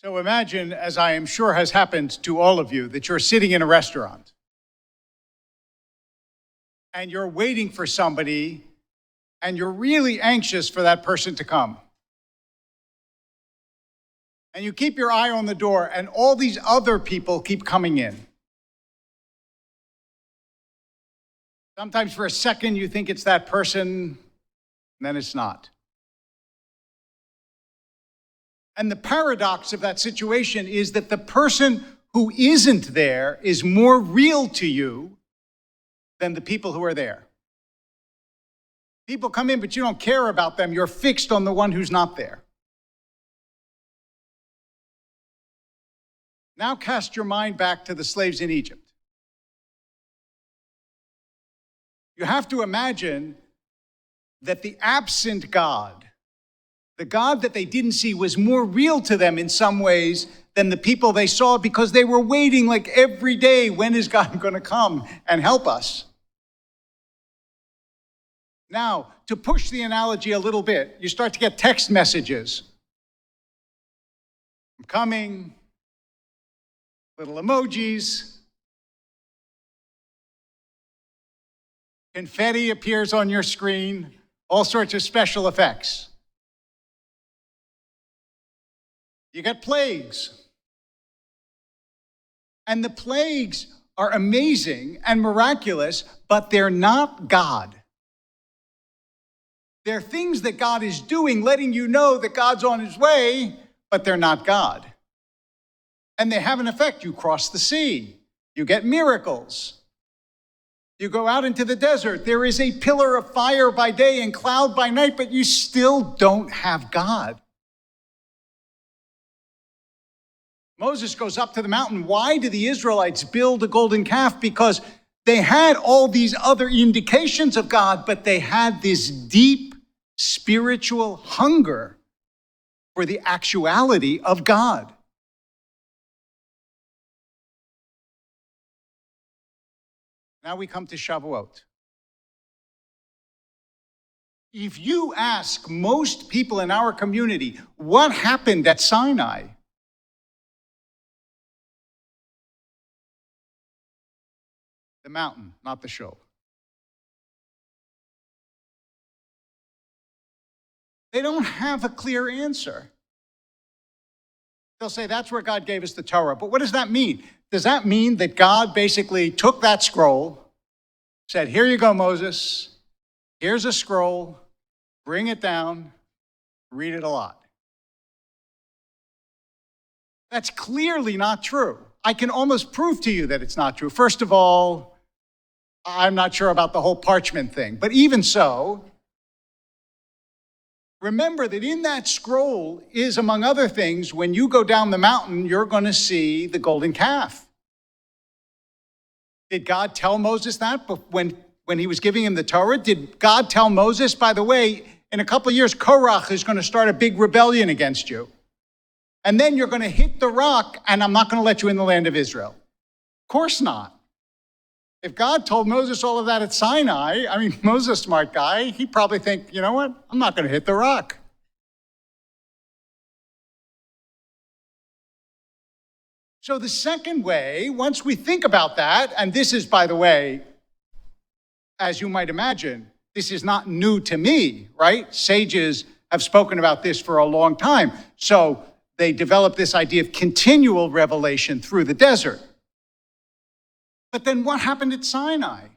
So imagine, as I am sure has happened to all of you, that you're sitting in a restaurant and you're waiting for somebody and you're really anxious for that person to come. And you keep your eye on the door and all these other people keep coming in. Sometimes for a second you think it's that person, and then it's not. And the paradox of that situation is that the person who isn't there is more real to you than the people who are there. People come in, but you don't care about them. You're fixed on the one who's not there. Now cast your mind back to the slaves in Egypt. You have to imagine that the absent God, the God that they didn't see, was more real to them in some ways than the people they saw, because they were waiting like every day, when is God going to come and help us? Now, to push the analogy a little bit, you start to get text messages. I'm coming, little emojis. Confetti appears on your screen, all sorts of special effects. You get plagues. And the plagues are amazing and miraculous, but they're not God. They're things that God is doing, letting you know that God's on his way, but they're not God. And they have an effect. You cross the sea. You get miracles. You go out into the desert. There is a pillar of fire by day and cloud by night, but you still don't have God. Moses goes up to the mountain. Why do the Israelites build a golden calf? Because they had all these other indications of God, but they had this deep spiritual hunger for the actuality of God. Now we come to Shavuot. If you ask most people in our community, what happened at Sinai? The mountain, not the show. They don't have a clear answer. They'll say, that's where God gave us the Torah. But what does that mean? Does that mean that God basically took that scroll, said, here you go, Moses, here's a scroll, bring it down, read it a lot? That's clearly not true. I can almost prove to you that it's not true. First of all, I'm not sure about the whole parchment thing, but even so, remember that in that scroll is, among other things, when you go down the mountain, you're going to see the golden calf. Did God tell Moses that when he was giving him the Torah? Did God tell Moses, by the way, in a couple of years, Korach is going to start a big rebellion against you, and then you're going to hit the rock, and I'm not going to let you in the land of Israel? Of course not. If God told Moses all of that at Sinai, I mean, Moses, a smart guy, he'd probably think, you know what? I'm not going to hit the rock. So the second way, once we think about that, and this is, by the way, as you might imagine, this is not new to me, right? Sages have spoken about this for a long time. So they developed this idea of continual revelation through the desert. But then what happened at Sinai?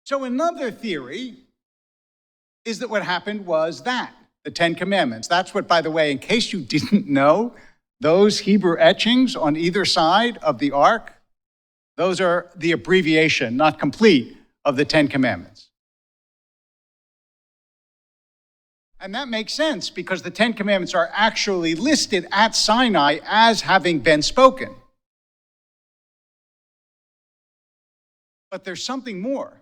So another theory is that what happened was that, the Ten Commandments. That's what, by the way, in case you didn't know, those Hebrew etchings on either side of the ark, those are the abbreviation, not complete, of the Ten Commandments. And that makes sense because the Ten Commandments are actually listed at Sinai as having been spoken. But there's something more.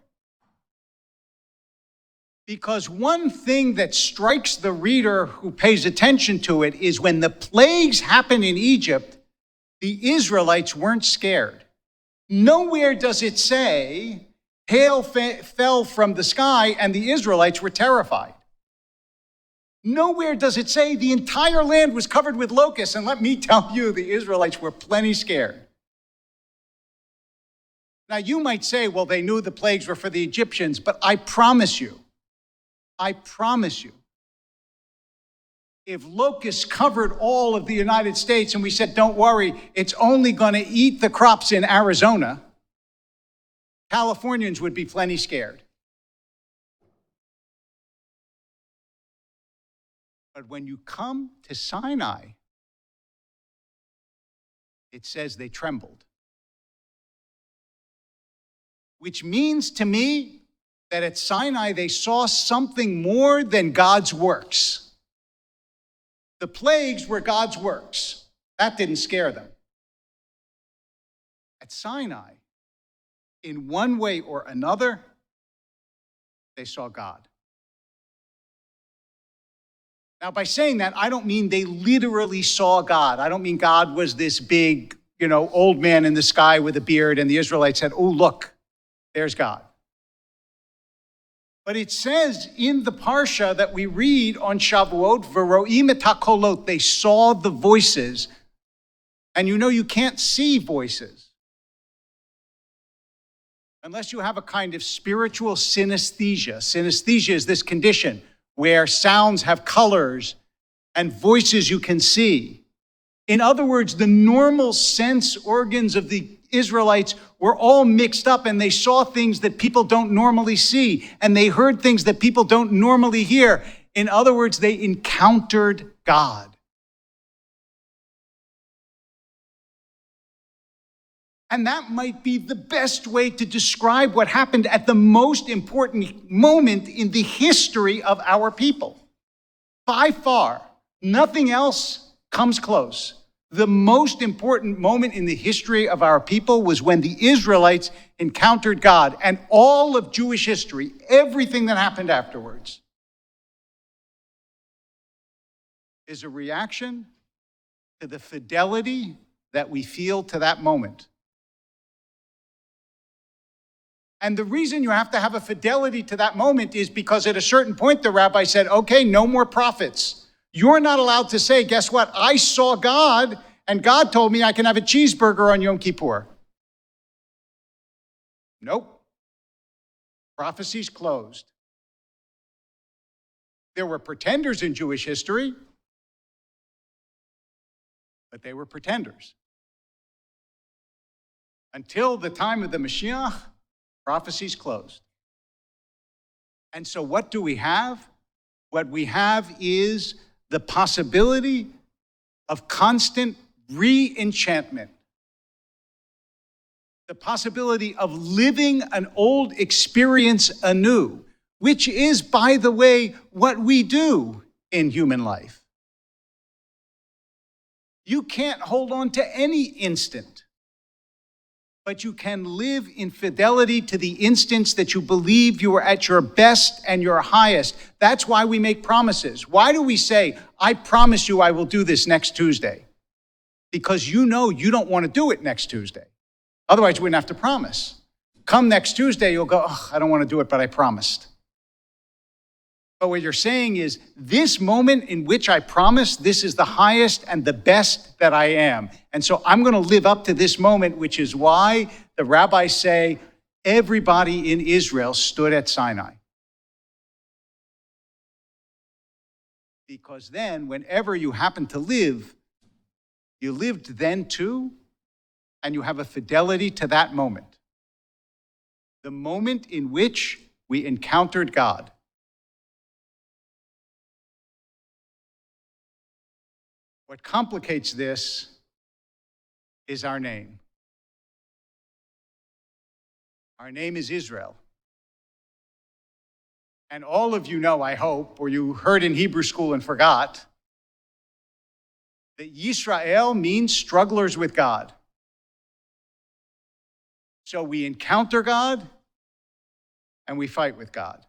Because one thing that strikes the reader who pays attention to it is when the plagues happened in Egypt, the Israelites weren't scared. Nowhere does it say hail fell from the sky and the Israelites were terrified. Nowhere does it say the entire land was covered with locusts. And let me tell you, the Israelites were plenty scared. Now, you might say, well, they knew the plagues were for the Egyptians, but I promise you, if locusts covered all of the United States and we said, don't worry, it's only going to eat the crops in Arizona, Californians would be plenty scared. But when you come to Sinai, it says they trembled. Which means to me that at Sinai they saw something more than God's works. The plagues were God's works. That didn't scare them. At Sinai, in one way or another, they saw God. Now, by saying that, I don't mean they literally saw God. I don't mean God was this big, old man in the sky with a beard, and the Israelites said, oh, look, there's God. But it says in the Parsha that we read on Shavuot, V'ro'im et hakolot, they saw the voices. And you can't see voices unless you have a kind of spiritual synesthesia. Synesthesia is this condition where sounds have colors and voices you can see. In other words, the normal sense organs of the Israelites were all mixed up, and they saw things that people don't normally see, and they heard things that people don't normally hear. In other words, they encountered God. And that might be the best way to describe what happened at the most important moment in the history of our people. By far, nothing else comes close. The most important moment in the history of our people was when the Israelites encountered God. And all of Jewish history, everything that happened afterwards, is a reaction to the fidelity that we feel to that moment. And the reason you have to have a fidelity to that moment is because at a certain point, the rabbi said, okay, no more prophets. You're not allowed to say, guess what? I saw God, and God told me I can have a cheeseburger on Yom Kippur. Nope. Prophecy's closed. There were pretenders in Jewish history, but they were pretenders. Until the time of the Mashiach, prophecy's closed. And so what do we have? What we have is the possibility of constant re-enchantment. The possibility of living an old experience anew, which is, by the way, what we do in human life. You can't hold on to any instant, but you can live in fidelity to the instance that you believe you are at your best and your highest. That's why we make promises. Why do we say, I promise you I will do this next Tuesday? Because you know you don't want to do it next Tuesday. Otherwise, you wouldn't have to promise. Come next Tuesday, you'll go, oh, I don't want to do it, but I promised. But what you're saying is, this moment in which I promised, this is the highest and the best that I am. And so I'm going to live up to this moment, which is why the rabbis say everybody in Israel stood at Sinai. Because then, whenever you happen to live, you lived then too, and you have a fidelity to that moment. The moment in which we encountered God. What complicates this is our name. Our name is Israel. And all of you know, I hope, or you heard in Hebrew school and forgot, that Yisrael means strugglers with God. So we encounter God and we fight with God.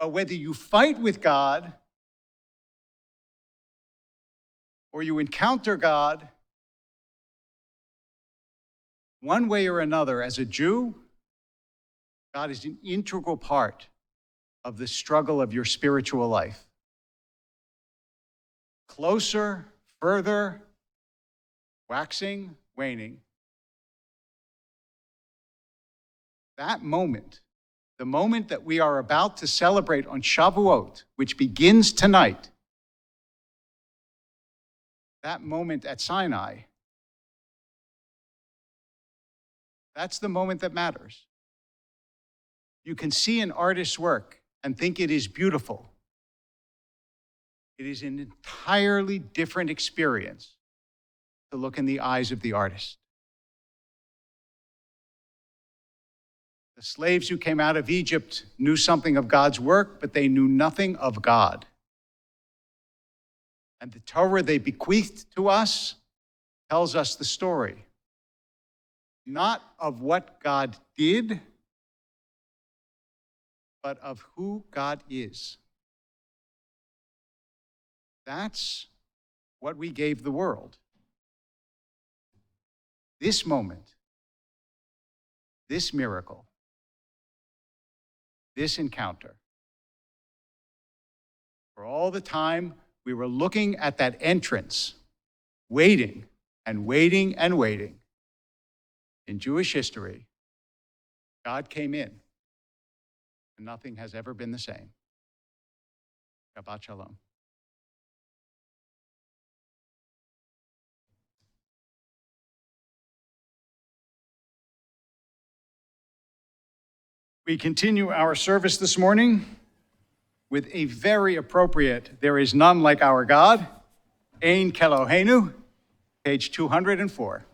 But whether you fight with God or you encounter God, one way or another, as a Jew, God is an integral part of the struggle of your spiritual life. Closer, further, waxing, waning. That moment, the moment that we are about to celebrate on Shavuot, which begins tonight, that moment at Sinai, that's the moment that matters. You can see an artist's work and think it is beautiful. It is an entirely different experience to look in the eyes of the artist. The slaves who came out of Egypt knew something of God's work, but they knew nothing of God. And the Torah they bequeathed to us tells us the story, not of what God did, but of who God is. That's what we gave the world. This moment, this miracle, this encounter. For all the time we were looking at that entrance, waiting and waiting and waiting. In Jewish history, God came in, and nothing has ever been the same. Shabbat Shalom. We continue our service this morning with a very appropriate "There is none like our God," Ein Kelohenu, page 204.